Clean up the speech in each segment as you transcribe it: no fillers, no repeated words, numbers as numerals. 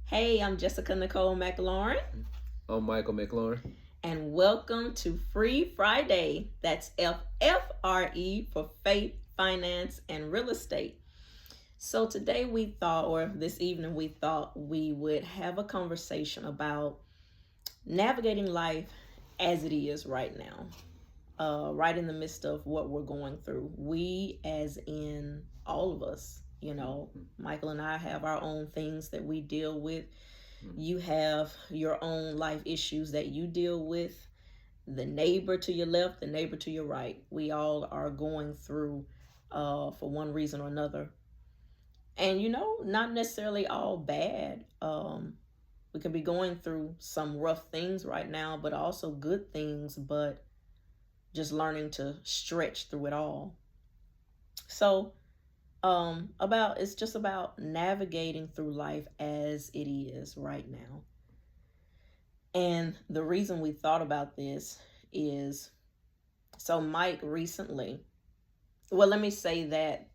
Hey, I'm Jessica Nicole McLaurin, I'm Michael McLaurin. and welcome to Free Friday. That's FFRE for Faith, Finance, and Real Estate. So, today we thought, or this evening, we thought we would have a conversation about navigating life as it is right now, right in the midst of what we're going through. We, as in all of us, Michael and I have our own things that we deal with. You have your own life issues that you deal with. The neighbor to your left, the neighbor to your right. We all are going through for one reason or another. And not necessarily all bad. We could be going through some rough things right now, but also good things, but just learning to stretch through it all. So, about it's just about navigating through life as it is right now. And the reason we thought about this is so Mike recently, well, let me say that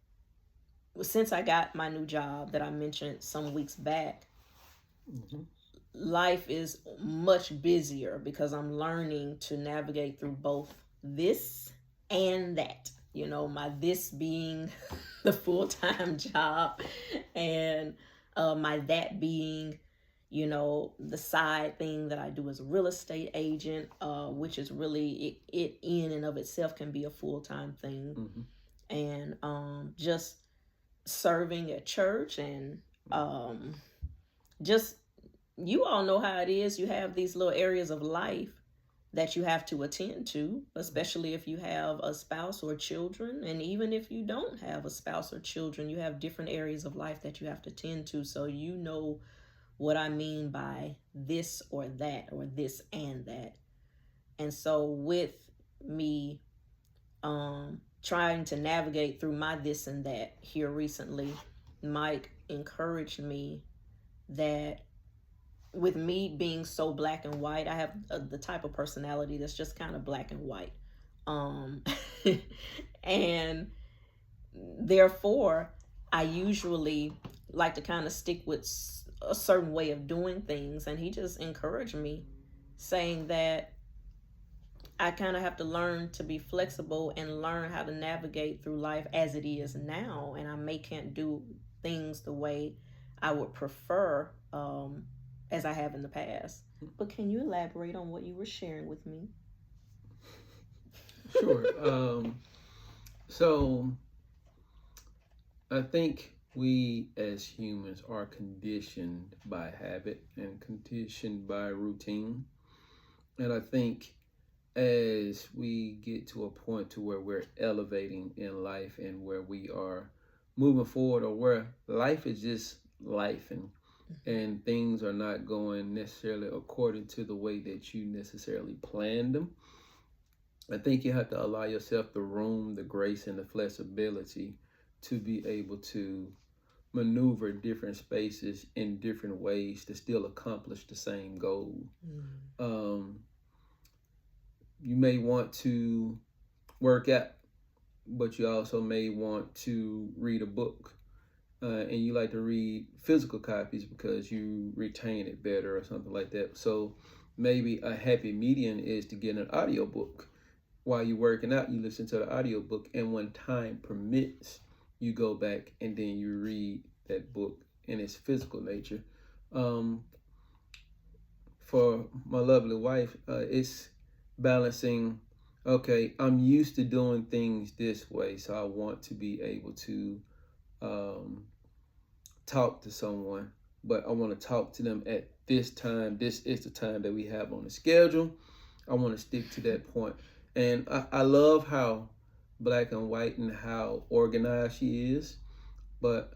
since I got my new job that I mentioned some weeks back, Mm-hmm. life is much busier because I'm learning to navigate through both this and that. My this being the full time job, and my that being the side thing that I do as a real estate agent, which is really it in and of itself can be a full-time thing. Mm-hmm. And just serving at church, and just you all know how it is. You have these little areas of life that you have to attend to, especially if you have a spouse or children. And even if you don't have a spouse or children, you have different areas of life that you have to tend to. So what I mean by this or that, or this and that. And so with me trying to navigate through my this and that here recently, Mike encouraged me that with me being so black and white, I have the type of personality that's just kind of black and white. Um, and therefore, I usually like to kind of stick with a certain way of doing things. And he just encouraged me, saying that I kind of have to learn to be flexible and learn how to navigate through life as it is now. And I can't do things the way I would prefer, as I have in the past. But can you elaborate on what you were sharing with me? Sure. So I think we as humans are conditioned by habit and conditioned by routine. And I think as we get to a point to where we're elevating in life and where we are moving forward, or where life is just life, and things are not going necessarily according to the way that you necessarily planned them, I think you have to allow yourself the room, the grace, and the flexibility to be able to maneuver different spaces in different ways to still accomplish the same goal. You may want to work out, but you also may want to read a book. And you like to read physical copies because you retain it better or something like that. So maybe a happy median is to get an audiobook. While you're working out, you listen to the audiobook, and when time permits, you go back and then you read that book in its physical nature. For my lovely wife, it's balancing. Okay, I'm used to doing things this way, so I want to be able to talk to someone, but I want to talk to them at this time. This is the time that we have on the schedule. I want to stick to that point. And I love how black and white and how organized she is, but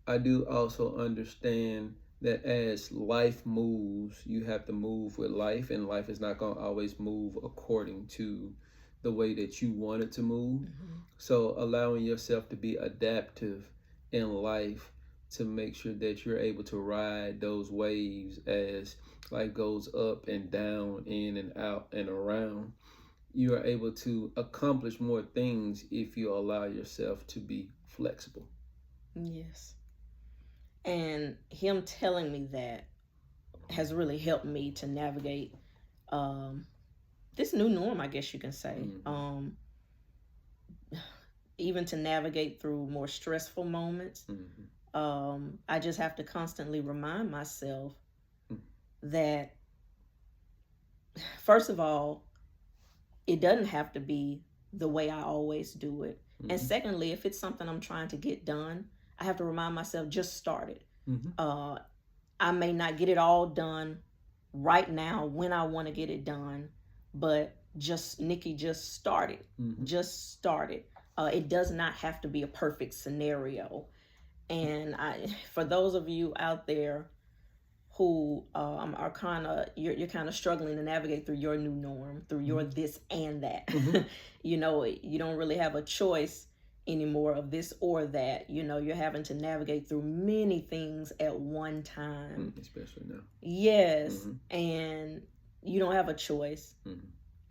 I do also understand that as life moves, you have to move with life, and life is not going to always move according to the way that you want it to move. Mm-hmm. So allowing yourself to be adaptive in life to make sure that you're able to ride those waves as life goes up and down, in and out and around. You are able to accomplish more things if you allow yourself to be flexible. Yes. And him telling me that has really helped me to navigate this new norm, I guess you can say. Even to navigate through more stressful moments. I just have to constantly remind myself that, first of all, it doesn't have to be the way I always do it. And secondly, if it's something I'm trying to get done, I have to remind myself, just start it. I may not get it all done right now when I want to get it done, but Nikki, just start it. Just start it. It does not have to be a perfect scenario. And for those of you out there who are kind of, you're kind of struggling to navigate through your new norm, through your this and that. You don't really have a choice anymore of this or that. You're having to navigate through many things at one time. Especially now. Yes. And you don't have a choice.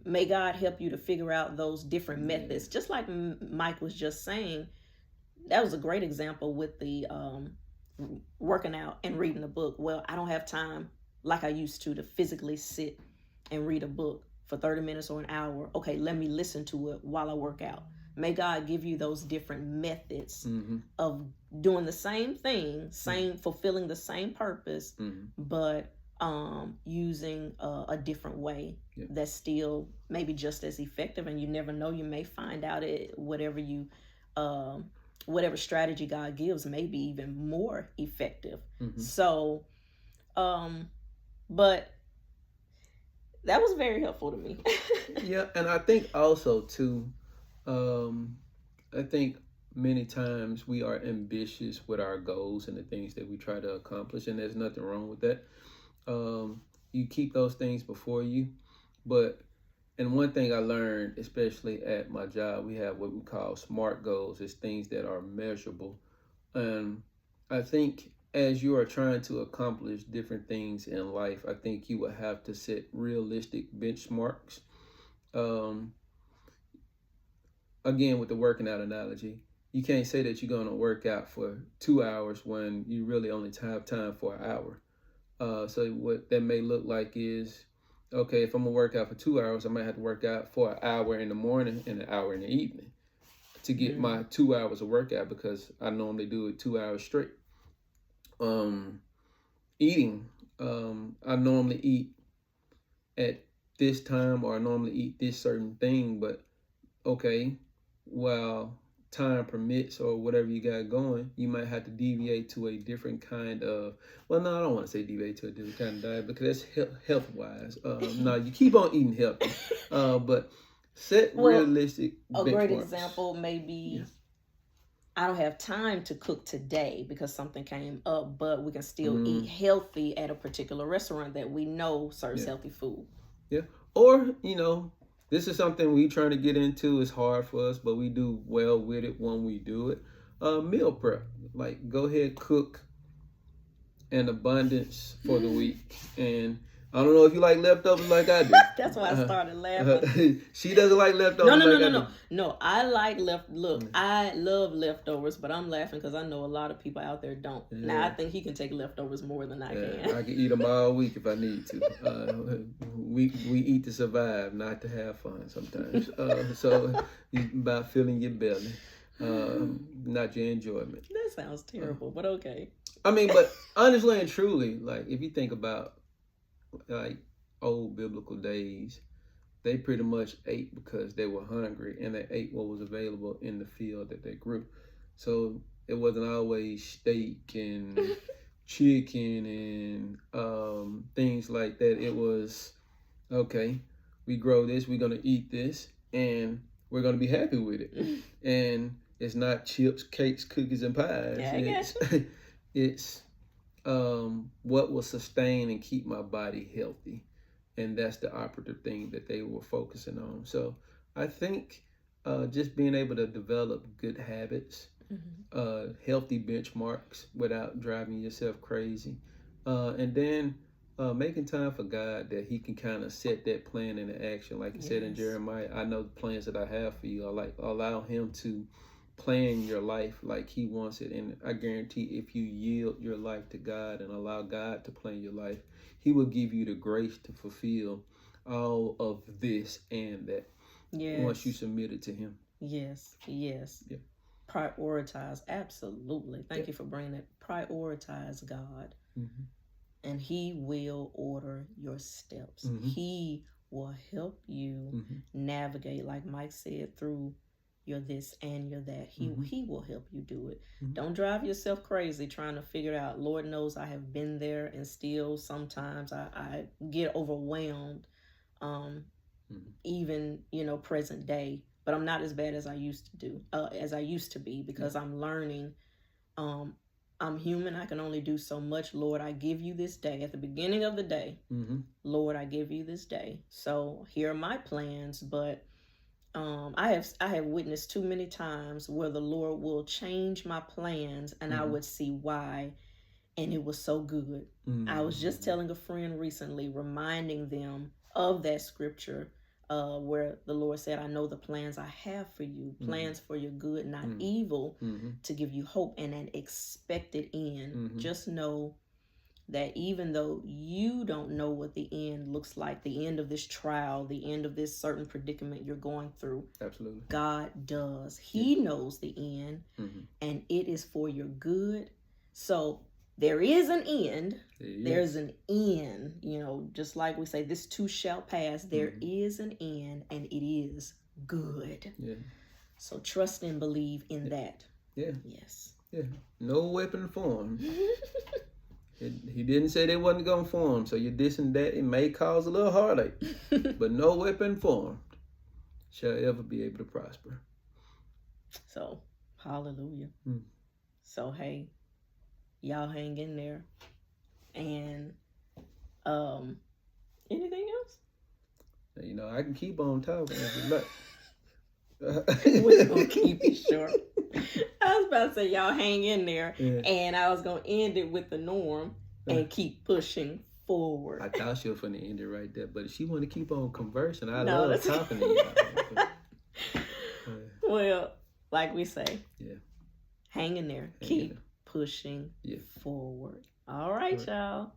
May God help you to figure out those different methods. Just like Mike was just saying, that was a great example with the working out and reading a book. Well, I don't have time like I used to physically sit and read a book for 30 minutes or an hour. Okay, let me listen to it while I work out. May God give you those different methods of doing the same thing, fulfilling the same purpose, but using a different way that's still maybe just as effective. And you never know, you may find out whatever strategy God gives may be even more effective. So, but that was very helpful to me. Yeah, and I think also too, I think many times we are ambitious with our goals and the things that we try to accomplish, and there's nothing wrong with that. You keep those things before you, and one thing I learned, especially at my job, we have what we call SMART goals. It's things that are measurable. And I think as you are trying to accomplish different things in life, I think you will have to set realistic benchmarks. Again, with the working out analogy, you can't say that you're going to work out for 2 hours when you really only have time for an hour. So what that may look like is, okay, if I'm going to work out for 2 hours, I might have to work out for an hour in the morning and an hour in the evening to get my 2 hours of workout, because I normally do it 2 hours straight. Eating, I normally eat at this time, or I normally eat this certain thing, but okay, while time permits or whatever you got going, you might have to deviate to a different kind of, well, no, I don't want to say deviate to a different kind of diet, because that's health-wise. No, you keep on eating healthy, but set realistic benchmarks. A great example may be, I don't have time to cook today because something came up, but we can still eat healthy at a particular restaurant that we know serves healthy food. Yeah, or, this is something we trying to get into. It's hard for us, but we do well with it when we do it. Meal prep. Like, go ahead, cook an abundance for the week. And I don't know if you like leftovers like I do. That's why I started laughing. She doesn't like leftovers. No, I like I love leftovers, but I'm laughing because I know a lot of people out there don't. Yeah. Now, I think he can take leftovers more than I can. I can eat them all week if I need to. We eat to survive, not to have fun sometimes. So it's about filling your belly, not your enjoyment. That sounds terrible, but okay. I mean, but honestly and truly, like, if you think about like old biblical days, they pretty much ate because they were hungry, and they ate what was available in the field that they grew. So it wasn't always steak and chicken and things like that. It was, okay, we grow this, we're going to eat this, and we're going to be happy with it. And it's not chips, cakes, cookies, and pies. Yeah, I guess. It's what will sustain and keep my body healthy. And that's the operative thing that they were focusing on. So I think just being able to develop good habits, healthy benchmarks without driving yourself crazy, and then making time for God, that he can kind of set that plan into action. Like you said in Jeremiah, I know the plans that I have for you. I allow him to plan your life like he wants it. And I guarantee if you yield your life to God and allow God to plan your life, he will give you the grace to fulfill all of this and that. Yes. Once you submit it to him. Yes. Yes. Yeah. Prioritize. Absolutely. Thank you for bringing it. Prioritize God. Mm-hmm. And he will order your steps. Mm-hmm. He will help you mm-hmm. navigate, like Mike said, through your this and your that. He will help you do it. Mm-hmm. Don't drive yourself crazy trying to figure it out. Lord knows I have been there, and still sometimes I get overwhelmed, even, present day. But I'm not as bad as I used to be, because I'm learning. I'm human. I can only do so much. Lord, I give you this day. At the beginning of the day, Lord, I give you this day. So here are my plans, but I have witnessed too many times where the Lord will change my plans, and I would see why, and it was so good. I was just telling a friend recently, reminding them of that scripture where the Lord said, I know the plans I have for you, plans for your good, not evil, to give you hope and an expected end. Just know that even though you don't know what the end looks like, the end of this trial, the end of this certain predicament you're going through, absolutely, God does. He knows the end, and it is for your good. So there is an end. There's an end. Just like we say, this too shall pass. There is an end, and it is good. Yeah. So trust and believe in that. Yeah. Yes. Yeah. No weapon formed. He didn't say they wasn't going to form, so you're this and that. It may cause a little heartache, but no weapon formed shall ever be able to prosper. So, hallelujah. So, hey, y'all hang in there. And anything else? I can keep on talking if you like. We're going to keep it short. I was about to say, y'all hang in there, and I was going to end it with the norm and keep pushing forward. I thought she was going to end it right there, but if she want to keep on conversing, I love talking to y'all. Well, like we say, hang in there, keep pushing forward. All right, y'all.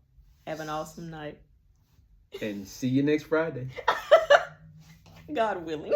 Have an awesome night. And see you next Friday. God willing.